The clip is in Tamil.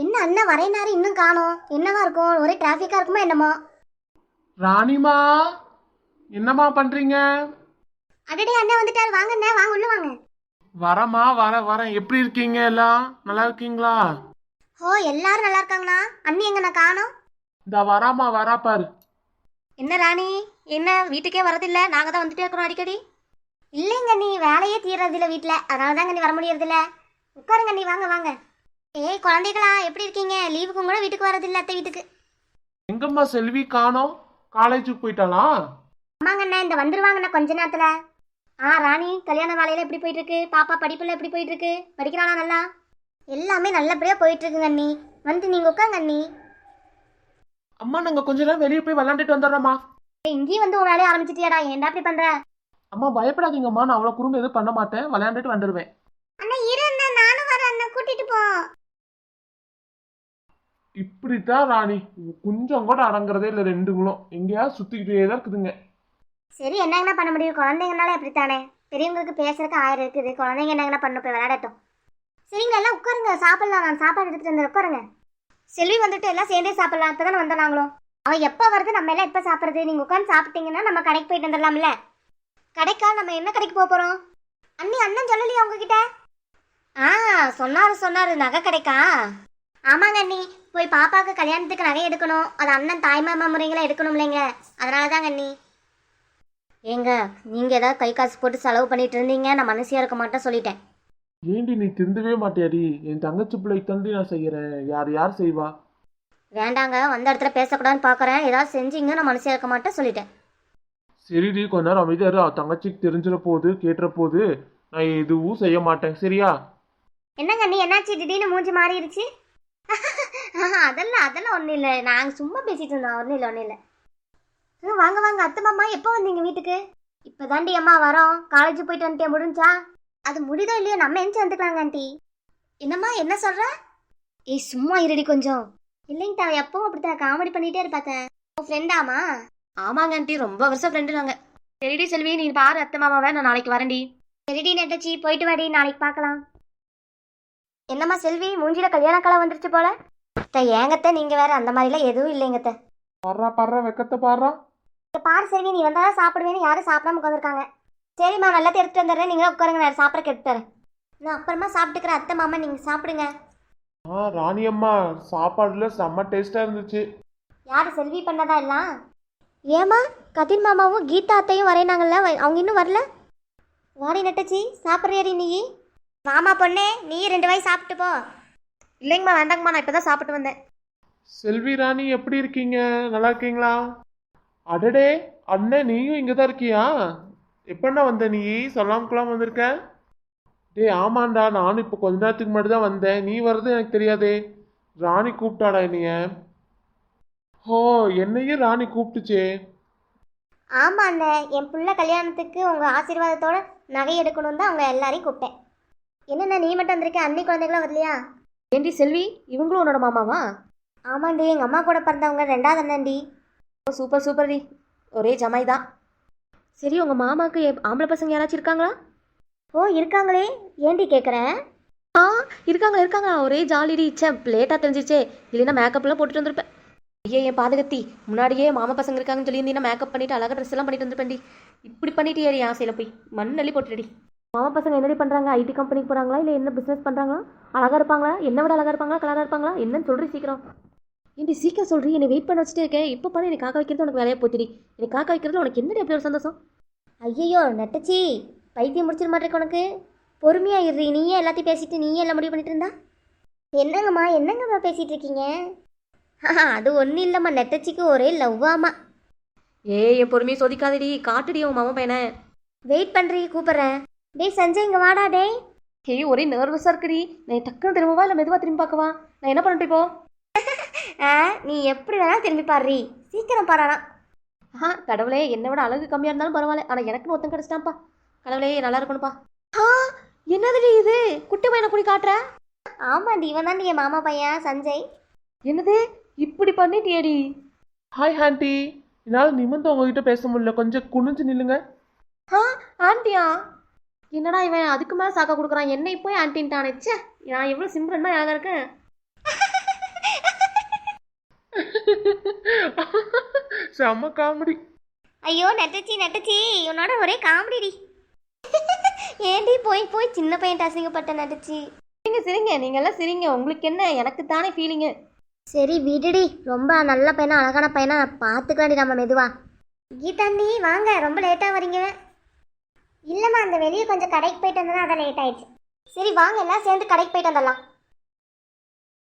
என்ன அண்ணன் வரையினாரு இன்னும் காணோம்? என்னவா இருக்கும்? ஒரே டிராஃபிக்கா இருக்குமா என்னமோ? ராணிமா, என்னம்மா பண்றீங்க? அடடே அண்ணன் வந்துட்டாரு. வாங்க அண்ணன், வாங்க உள்ள வாங்க. வரமா, வரேன். எப்படி இருக்கீங்க? எல்லாம் நல்லா இருக்கீங்களா? ஓ, எல்லாரும் நல்லா இருக்காங்களா? அண்ணி எங்க நான் காணோம்? இந்த வரா பாரு. என்ன ராணி, என்ன வீட்டுக்கே வரதில்ல? நாங்க தான் வந்துட்டே இருக்கிறோம் அடிக்கடி. இல்லைங்க நீ, வேலையே தீர்றதில்ல வீட்டுல, அதனால தாங்க நீ வர முடியறதில்ல. உட்காருங்க நீ, வாங்க வாங்க. ஏய் குழந்தைகளா, எப்படி இருக்கீங்க? லீவுக்கும் கூட வீட்டுக்கு வரதில்ல அத்தை வீட்டுக்கு. எங்கம்மா செல்வி காணோம்? காலேஜுக்கு போயிட்டாளா? ஆமாங்க அண்ணன், இந்த வந்துருவாங்கண்ணா கொஞ்ச நேரத்துல. ராணி, கல்யாண வேலையில எப்படி போயிட்டு இருக்கு? பாப்பா படிப்புல எப்படி போயிட்டு இருக்கு? படிக்கிறானா நல்லா? எல்லாமே நல்லபடியா போயிட்டு இருக்குங்க அண்ணி. வந்து நீங்க உட்காங்க அண்ணி. அம்மா, நாங்க கொஞ்ச நேரம் வெளியே போய் விளாண்டுட்டு வந்துடுறோம்மா. இங்கேயும் வந்து உன் வேலையை ஆரம்பிச்சிட்டியாடா? ஏன்டா அப்படி பண்ற? அம்மா பயப்படாதீங்கம்மா, நான் அவ்வளவு குறும்பு எதுவும் பண்ண மாட்டேன். விளையாண்டுட்டு வந்துடுவேன். அண்ணா இரு அண்ணா, நானும் வரேன் அண்ணா, கூட்டிட்டு போ. இப்படித்தான் ராணி, கொஞ்சம் கூட அடங்குறதே இல்லை. ரெண்டுங்களும் எங்கேயாவது சுத்திக்கிட்டே தான் இருக்குதுங்க. சரி, என்னங்கண்ணா பண்ண முடியும்? குழந்தைங்கனால எப்படித்தானே. பெரியவங்களுக்கு பேசுறதுக்கு 1000 இருக்குது. குழந்தைங்க என்னங்கண்ணா பண்ண, போய் விளையாடட்டும். சரிங்க, எல்லாம் உட்காருங்க, சாப்பிடலாம். நான் சாப்பாடு எடுத்துட்டு வந்து உட்காருங்க. செல்வி வந்துட்டு எல்லாம் சேர்ந்தே சாப்பிடலாம். இப்பதானே வந்தோம் நாங்களும். அவன் எப்போ வருது, நம்ம எல்லாம் எப்போ சாப்பிட்றது? நீங்கள் உட்காந்து சாப்பிட்டீங்கன்னா நம்ம கடைக்கு போயிட்டு வந்துடலாம்ல. கடைக்கா? நம்ம என்ன கடைக்கு போக போகிறோம்? அண்ணன் சொல்லலையா உங்ககிட்ட? சொன்னாரு நகை கடைக்கா? ஆமாங்க அண்ணி, போய் பாப்பாவுக்கு கல்யாணத்துக்கு நகை எடுக்கணும். அது அண்ணன் தாய்மாமா முறைகளை எடுக்கணும் இல்லைங்க, அதனால தாங்க அண்ணி. ஏங்க, நீங்கள் ஏதாவது கை காசு போட்டு செலவு பண்ணிட்டு இருந்தீங்க, நான் மனசியாக இருக்க மாட்டேன் சொல்லிட்டேன். ஏண்டி நீ திருந்தவே மாட்டியாடி? என் தங்கச்சி பிள்ளைக்கு தண்டி நான் செய்யறேன். யார் செய்வா? வேண்டாங்க, வந்த இடத்துல பேசக்கூடாதுன்னு பார்க்குறேன். ஏதாவது செஞ்சீங்க, நான் மனசியாக இருக்க மாட்டேன் சொல்லிட்டேன். சரிடி, கொஞ்ச நேரம் அமைதியாரு. தங்கச்சிக்கு தெரிஞ்சிட போகுது, கேட்டுற போகுது. நான் எதுவும் செய்ய மாட்டேன், சரியா? என்னங்க அண்ணி, என்னாச்சு திடீர்னு மூஞ்சி மாறிடுச்சு? அதெல்லாம் ஒன்றும் இல்லை, நாங்கள் சும்மா பேசிட்டு இருந்தோம். ஒன்றும் இல்லை. வாங்க வாங்க அத்தை மாமா, எப்போ வந்தீங்க வீட்டுக்கு? இப்போ தாண்டி அம்மா வரோம். காலேஜ் போயிட்டு வந்துட்டே, முடிஞ்சா? அது முடிதோ இல்லையோ, நம்ம எஞ்சி வந்துக்கலாங்க ஆண்டி. என்னம்மா என்ன சொல்ற? ஏய் சும்மா இருடி கொஞ்சம். இல்லைங்க, அவன் எப்பவும் அப்படித்தான் காமெடி பண்ணிட்டே இருப்பாத்தேன். உன் ஃப்ரெண்டாமா? ஆமாங்க ஆண்டி, ரொம்ப வருஷம் ஃப்ரெண்டு நாங்கள். சரிடி செல்வி, நீ பாரு அத்தை மாமாவை, நான் நாளைக்கு வரேன்டி. சரிடி நெட்டச்சி, போயிட்டு வாடி, நாளைக்கு பார்க்கலாம். என்னம்மா செல்வி, மூஞ்சில கல்யாண காலம் வந்துருச்சு போல. ஏங்கத்த நீங்க வேற, அந்த மாதிரிலாம் எதுவும் இல்லைங்கத்த. பாடுறா வெக்கத்தை பாடுறா. பாரு செல்வி, நீ வந்தாதான் சாப்பிடுவேன்னு யாரும் சாப்பிடாம உட்காந்துருக்காங்க. சரிம்மா, நல்லா எடுத்துட்டு வந்துடுறேன். நீங்களும் உட்காருங்க, நான் சாப்பிட்றக்கு எடுத்துறேன். நான் அப்புறமா சாப்பிட்டுக்கிறேன் அத்தை மாமா, நீங்க சாப்பிடுங்க. ராணி அம்மா, சாப்பாடுல செம்ம டேஸ்டா இருந்துச்சு. யாரு செல்வி பண்ணதா எல்லாம்? ஏமா, கதிர் மாமாவும் கீதா அத்தையும் வரையினாங்கல்ல, அவங்க இன்னும் வரல. வாடி நெட்டச்சி, சாப்பிட்றியாடி நீ? மாமா பொண்ணே, நீ 2 வாய் சாப்பிட்டு போ. இல்லைங்கம்மா, வேண்டாங்கம்மா, நான் இப்பதான் சாப்பிட்டு வந்தேன். செல்வி ராணி, எப்படி இருக்கீங்க? நல்லா இருக்கீங்களா? அடடே அண்ணன், நீயும் இங்கதான் இருக்கியா? எப்பண்ணா வந்த? நீ சொல்லாமக்குலாம் வந்திருக்க? டே ஆமாண்டா, நானும் இப்போ கொஞ்ச நேரத்துக்கு முன்னாடி தான் வந்தேன். நீ வர்றது எனக்கு தெரியாதே. ராணி கூப்பிட்டாடா என்னைய. ஓ, என்னையும் ராணி கூப்பிட்டுச்சே. ஆமா அண்ணன், என் பிள்ளை கல்யாணத்துக்கு உங்க ஆசீர்வாதத்தோட நகை எடுக்கணும் தான் அவங்க எல்லாரையும் கூப்பிட்டேன். என்னண்ணா நீ மட்டும் வந்திருக்க, அண்ணி குழந்தைகளும் வரலையா? ஏண்டி செல்வி, இவங்களும் உன்னோட மாமாவா? ஆமாண்டி, எங்கள் அம்மா கூட பிறந்தவங்க 2வது அண்ணன்டி. சூப்பர் டி, ஒரே ஜமாய் தான். சரி, உங்கள் மாமாவுக்கு ஆம்பளை பசங்க யாராச்சும் இருக்காங்களா? ஓ இருக்காங்களே, ஏண்டி கேட்குறேன்? இருக்காங்களா, ஒரே ஜாலிடி. லேட்டாக தெரிஞ்சிச்சே, இல்லைன்னா மேக்கப்லாம் போட்டுட்டு வந்திருப்பேன். ஐயே என் பாதகத்தி, முன்னாடியே மாமா பசங்க இருக்காங்கன்னு சொல்லியிருந்தீங்கன்னா மேக்கப் பண்ணிட்டு அழகாக ட்ரெஸ் எல்லாம் பண்ணிட்டு வந்துருப்பேன்டி. இப்படி பண்ணிட்டு ஏறி ஆசையில் போய் மண்ணள்ளி போட்டுடி. மாமா பசங்க என்னடி பண்ணுறாங்க? ஐடி கம்பெனிக்கு போகிறாங்களா, இல்லை என்ன பிஸ்னஸ் பண்ணுறாங்களா? அழகாக இருப்பாங்களா? என்னை விட அழகாக இருப்பாங்களா, கலராக இருப்பாங்களா? என்னன்னு சொல்கிறீ சீக்கிரம். ஏண்டி சீக்கிரம் சொல்கிறீ, என்னை வெயிட் பண்ண வச்சுட்டே இருக்கேன். இப்போ பண்ணி என்னை காக்க வைக்கிறது உனக்கு வேலையாக போச்சுடி. என்னை காக்க வைக்கிறது உனக்கு என்னடி அப்படி ஒரு சந்தோஷம்? ஐயோ நெட்டச்சி, பைத்தியம் முடிச்சிட மாட்டேருக்கு உனக்கு. பொறுமையா இருறி, நீயே எல்லாத்தையும் பேசிட்டு நீயே எல்லாம் முடிவு பண்ணிட்டு இருந்தா? என்னங்கம்மா பேசிட்டு இருக்கீங்க? அது ஒன்றும் இல்லைம்மா, நெட்டச்சிக்கு ஒரே லவ்வாமா. என் பொறுமையை சோதிக்காதடி, காட்டுடி உன் மாமா பையனை. வெயிட் பண்ணுறீ, கூப்பிட்றேன். டேய் சஞ்சய், இங்கே வாடா டேய். ஒரே நர்வஸாக இருக்குடி. நான் டக்குன்னு திரும்பவா இல்லை மெதுவாக திரும்பி பார்க்கவா? நான் என்ன பண்ணிட்டு இப்போ? நீ எப்படி வேணாலும் திரும்பி பாடுறீ, சீக்கிரம் பாடுறான். கடவுளே, என்னை விட அழகு கம்மியாக இருந்தாலும் பரவாயில்ல, ஆனால் எனக்குன்னு ஒருத்தன் கிடச்சிட்டான்ப்பா. கடவுளே நல்லா இருக்கணும்ப்பா. என்னதுடி இது, குட்டி பையனை குடி காட்டுற? ஆமாண்டி, இவன் தான் என் மாமா பையன் சஞ்சய். என்னது இப்படி பண்ணிட்டியடி? ஹாய் ஆண்டி, என்னால் நிமிர்ந்து உங்ககிட்ட பேச முடியல, கொஞ்சம் குனிஞ்சு நில்லுங்க. ஆண்டியா? என்னடா இவன் அதுக்கு மேலே சாக்கா கொடுக்குறான், என்னை போய் ஆண்டின்ட்டானே. நான் எவ்வளோ சிம்பிளா அழகா இருக்கேன். செம்ம காமெடி. ஐயோ நெட்டச்சி நெட்டச்சி உன்னோட ஒரே காமெடி. ஏண்டி போய் போய் சின்ன பையன் அசிங்கப்பட்ட நெட்டச்சி. சிரிங்க சிரிங்க, நீங்க எல்லாம் சிரிங்க. உங்களுக்கு என்ன, எனக்கு தானே ஃபீலிங்கு. சரி விடுடி, ரொம்ப நல்ல பையனா அழகான பையனா நான் பார்த்துக்கலாண்டி நம்ம மெதுவா. கீதாண்டி வாங்க, ரொம்ப லேட்டாக வரீங்க. இல்லைம்மா அந்த வெளியே கொஞ்சம் கடைக்கு போயிட்டு வந்தா அதான் லேட் ஆயிடுச்சு. சரி வாங்க எல்லாம் சேர்ந்து கடைக்கு போயிட்டு வந்துடலாம்.